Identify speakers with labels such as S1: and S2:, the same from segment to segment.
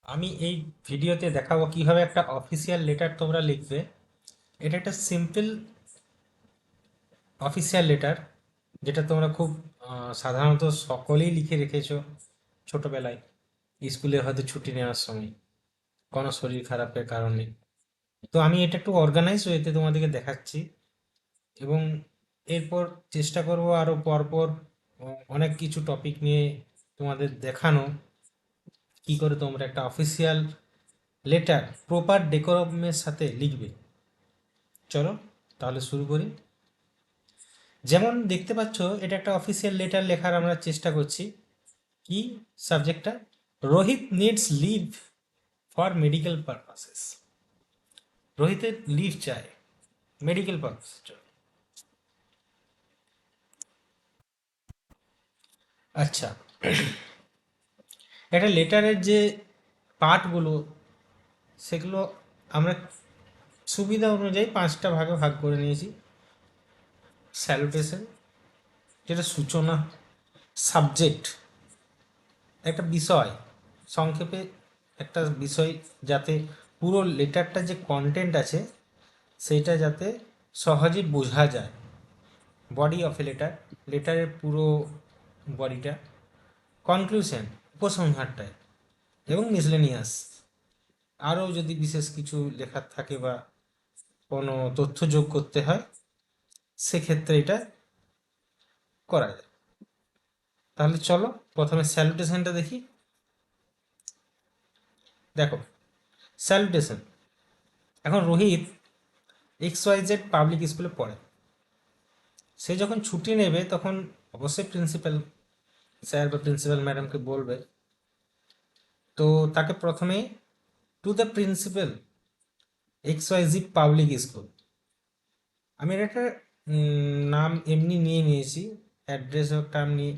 S1: আমি এই ভিডিওতে দেখাবো কিভাবে একটা অফিসিয়াল লেটার তোমরা লিখবে। এটা একটা সিম্পল অফিসিয়াল লেটার, যেটা তোমরা খুব সাধারণত সকলেই লিখে রেখেছো ছোটবেলায়, স্কুলে হয়তো ছুটি নেওয়ার সময় কোনো শরীর খারাপের কারণে। তো আমি এটা একটু অর্গানাইজ ওয়েতে তোমাদেরকে দেখাচ্ছি, এবং এরপর চেষ্টা করব আরও পরপর অনেক কিছু টপিক নিয়ে তোমাদের দেখানো কি করে তোমরা একটা অফিসিয়াল লেটার প্রপার ডেকোরামের সাথে লিখবে। চলো তাহলে শুরু করি। যেমন দেখতে পাচ্ছ, এটা একটা অফিসিয়াল লেটার লেখার আমরা চেষ্টা করছি। কি সাবজেক্টটা? Rohit needs leave for medical purposes. রোহিতের লিভ চাই মেডিকেল পারপাস। আচ্ছা, একটা লেটারের যে পার্টগুলো, সেগুলো আমরা সুবিধা অনুযায়ী পাঁচটা ভাগে ভাগ করে নিয়েছি। স্যালুটেশন, যেটা সূচনা, সাবজেক্ট, একটা বিষয়, সংক্ষেপে একটা বিষয়, যাতে পুরো লেটারটা যে কন্টেন্ট আছে সেইটা যাতে সহজে বোঝা যায়। বডি অফ এ লেটার, লেটারের পুরো বডিটা। কনক্লুশন, উপসংহারটায়। এবং মিসলেনিয়াস, আরও যদি বিশেষ কিছু লেখার থাকে বা কোনো তথ্য যোগ করতে হয়, সেক্ষেত্রে এটা করা যায়। তাহলে চলো প্রথমে স্যালুটেশনটা দেখি। দেখো, স্যালুটেশন। এখন রোহিত XYZ পাবলিক স্কুলে পড়ে। সে যখন ছুটি নেবে তখন অবশ্যই প্রিন্সিপাল স্যার বা প্রিন্সিপাল ম্যাডামকে বলবে। তো তাকে প্রথমে to the principal XYZ public school, আমি এর একটা নাম এমনি নিয়ে নিয়েছি, অ্যাড্রেস একটা আমি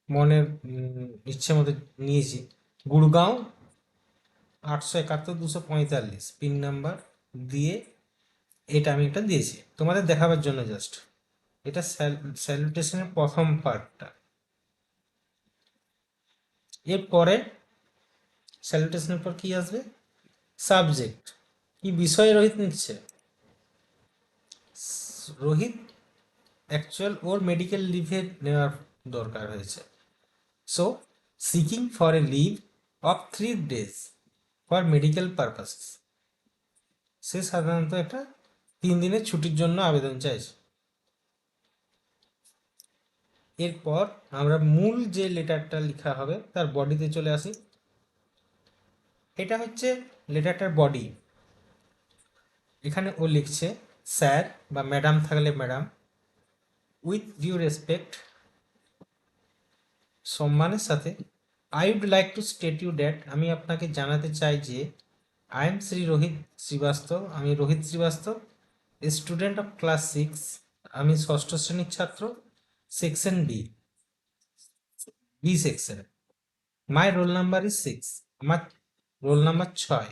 S1: মনের ইচ্ছে মতো নিয়েছি। গুড়গাঁও 871-245 পিন নাম্বার দিয়ে এটা আমি একটা দিয়েছি তোমাদের দেখাবার জন্য জাস্ট। এটা স্যালুটেশনের প্রথম পার্টটা। এরপরে স্যালুটেশনের পর কি আসবে? সাবজেক্ট, কি বিষয়ে রোহিত নিচ্ছে। রোহিত অ্যাকচুয়াল ওর মেডিকেল লিভের নেওয়ার দরকার হয়েছে। So seeking for a leave of 3 days for medical purposes. সে সাধারণত একটা 3 দিনের ছুটির জন্য আবেদন চাইছে। এরপর আমরা মূল যে লেটারটা লেখা হবে তার বডিতে চলে আসি। এটা হচ্ছে লেটারটার বডি। এখানে ও লিখছে, স্যার বা ম্যাডাম থাকলে ম্যাডাম, উইথ ডিউ রেসপেক্ট, সম্মানের সাথে, I would like to state you that, আমি আপনাকে জানাতে চাই যে, আই এম শ্রী রোহিত শ্রীবাস্তব, আমি Rohit Srivastava, student of class 6, আমি ষষ্ঠ শ্রেণীর ছাত্র, section B, B section. My roll number is 6, আমার roll number 6।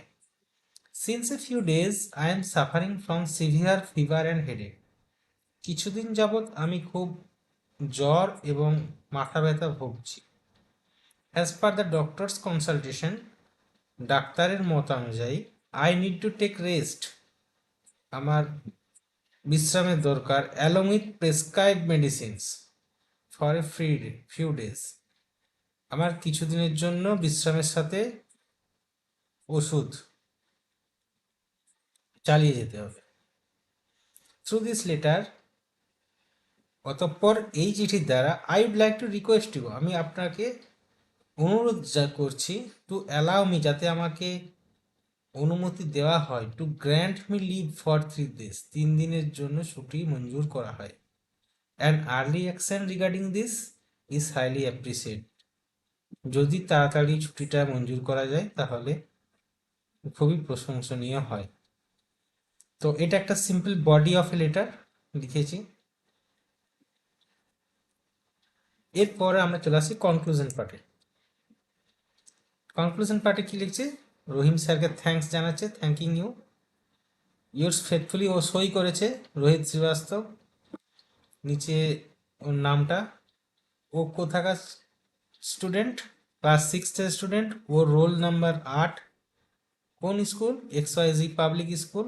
S1: Since a few days I am suffering from severe fever and headache, কিছুদিন যাবৎ আমি খুব জ্বর এবং মাথা ব্যথা ভুগছি। As per the doctor's consultation, ডাক্তারের মত অনুযায়ী, I need to take rest, আমার বিশ্রামের দরকার, along with prescribe medicines for a few days, আমার কিছুদিনের জন্য বিশ্রামের সাথে ওষুধ চালিয়ে যেতে হবে। থ্রু দিস লেটার, অতঃপর এই চিঠির দ্বারা, I would like to request you, আমি আপনাকে অনুরোধ করছি, টু অ্যালাউ মি, যাতে আমাকে অনুমতি দেওয়া হয়, to grant me leave for 3 days, 3 দিনের জন্য ছুটি মঞ্জুর করা হয়। And early action regarding this is highly appreciate, যদি তাড়াতাড়ি ছুটিটা মঞ্জুর করা যায় তাহলে খুবই প্রশংসনীয় হয়। তো এটা একটা simple body of a letter লিখেছি। এরপরে আমরা চলে আসি কনক্লুশন পার্টে। কনক্লুশন পার্টে কি লিখছে? রহিম স্যারকে থ্যাঙ্কস জানাচ্ছে, থ্যাঙ্কিং ইউ, ইয়োর্স ফেথফুলি, ও সই করেছে রোহিত শ্রীবাস্তব, নিচে ওর নামটা, ও কোথাকার স্টুডেন্ট, ক্লাস সিক্সের স্টুডেন্ট, ওর রোল নাম্বার 8, কোন স্কুল, XYZ পাবলিক স্কুল,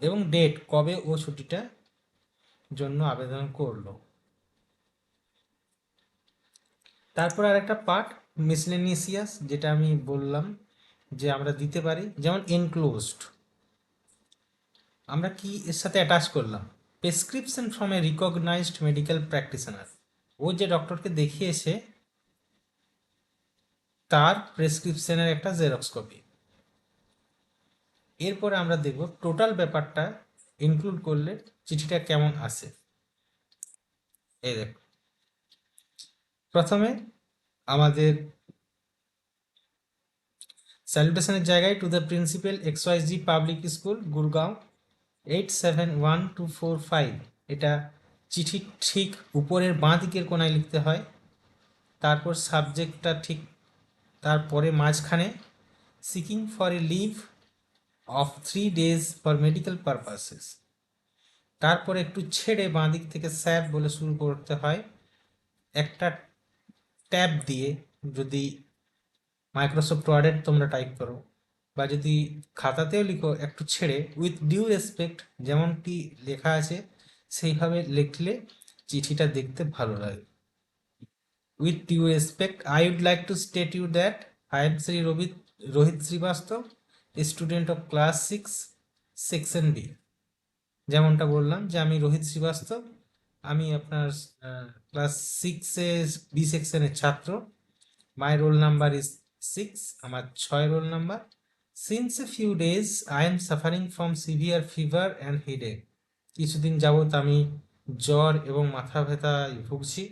S1: এবং ডেট কবে ও ছুটিটা জন্য আবেদন করলো। তারপর আর একটা পার্ট মিসলেনিয়াস, যেটা আমি বললাম যে আমরা দিতে পারি, যেমন এনক্লোজড আমরা কি এর সাথে অ্যাটাচ করলাম, prescription from a recognised medical practitioner, ও যে ডক্টরকে দেখিয়েছে তার প্রেসক্রিপশনের একটা জেরক্স কপি। এরপরে আমরা দেখব টোটাল ব্যাপারটা ইনক্লুড করলে চিঠিটা কেমন আসে। এই দেখো, প্রথমে আমাদের স্যালুটেশনের জায়গায় to the principal XYZ public school Gurgaon 871245, এটা চিঠি ঠিক উপরের বাঁ দিকের কোনায় লিখতে হয়। তারপর সাবজেক্টটা ঠিক তারপরে মাঝখানে seeking for a leave of 3 days for medical purposes, তারপরে একটু ছেড়ে বাঁ দিক থেকে স্যাব বলে শুরু করতে হয় একটা ট্যাব দিয়ে, যদি মাইক্রোসফট ওয়ার্ডে তোমরা টাইপ করো বা যদি খাতাতেও লিখো একটু ছেড়ে উইথ ডিউ রেসপেক্ট যেমনটি লেখা আছে সেইভাবে লিখলে চিঠিটা দেখতে ভালো লাগে। With due respect I would like to state you that I am Shri Rohit Srivastava, student of class 6 section B. যেমনটা বললাম যে আমি রোহিত শ্রীবাস্তব, আমি আপনার ক্লাস 6-এ বি সেকশনের ছাত্র। মাই রোল নাম্বার ইজ 6, আমার 6 roll number. Since a few days I am suffering from severe fever and headache, কিছুদিন যাবৎ আমি জ্বর এবং মাথা ব্যথায় ভুগছি।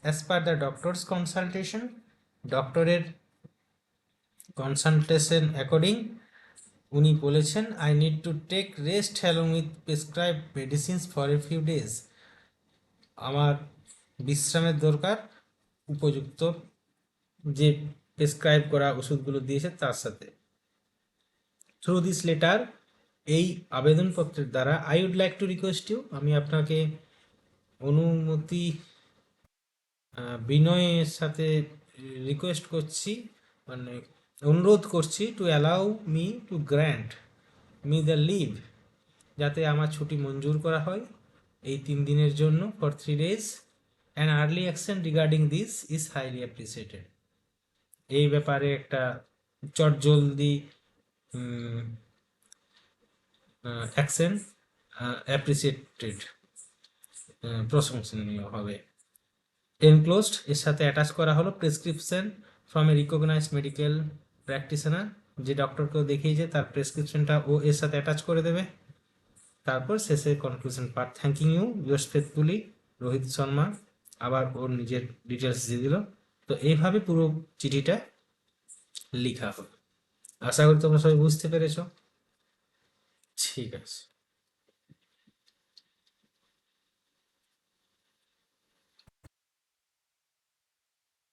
S1: As per the doctor's consultation, ডক্টরের কনসালটেশন অ্যাকর্ডিং উনি বলেছেন I need to take rest along with prescribe medicines for a few days, আমার বিশ্রামের দরকার উপযুক্ত যে প্রেসক্রাইব করা ওষুধগুলো দিয়েছে তার সাথে। থ্রু দিস লেটার, এই আবেদনপত্রের দ্বারা I would like to request you, আমি আপনাকে অনুমতি বিনয়ের সাথে রিকোয়েস্ট করছি, মানে অনুরোধ করছি, to allow me to grant me the leave, যাতে আমার ছুটি মঞ্জুর করা হয় এই 3 দিনের জন্য for 3 days, and early action regarding this is highly appreciated. এই ব্যাপারে একটা চটজলদি অ্যাকশন অ্যাপ্রিসিয়েটেড, প্রশংসনীয় হবে। এনক্লোজড এর সাথে অ্যাটাচ করা হলো prescription from a recognised medical practitioner, যে ডক্টরকেও দেখিয়েছে তার প্রেসক্রিপশনটা ও এর সাথে অ্যাটাচ করে দেবে। তারপর শেষে conclusion part, thanking you yours faithfully Rohit Sharma, আবার ওর নিজের ডিটেলস দিয়ে দিল। তো এইভাবে পুরো চিঠিটা লেখা হবে। আশা করি তোমরা সবাই বুঝতে পেরেছো। ঠিক আছে।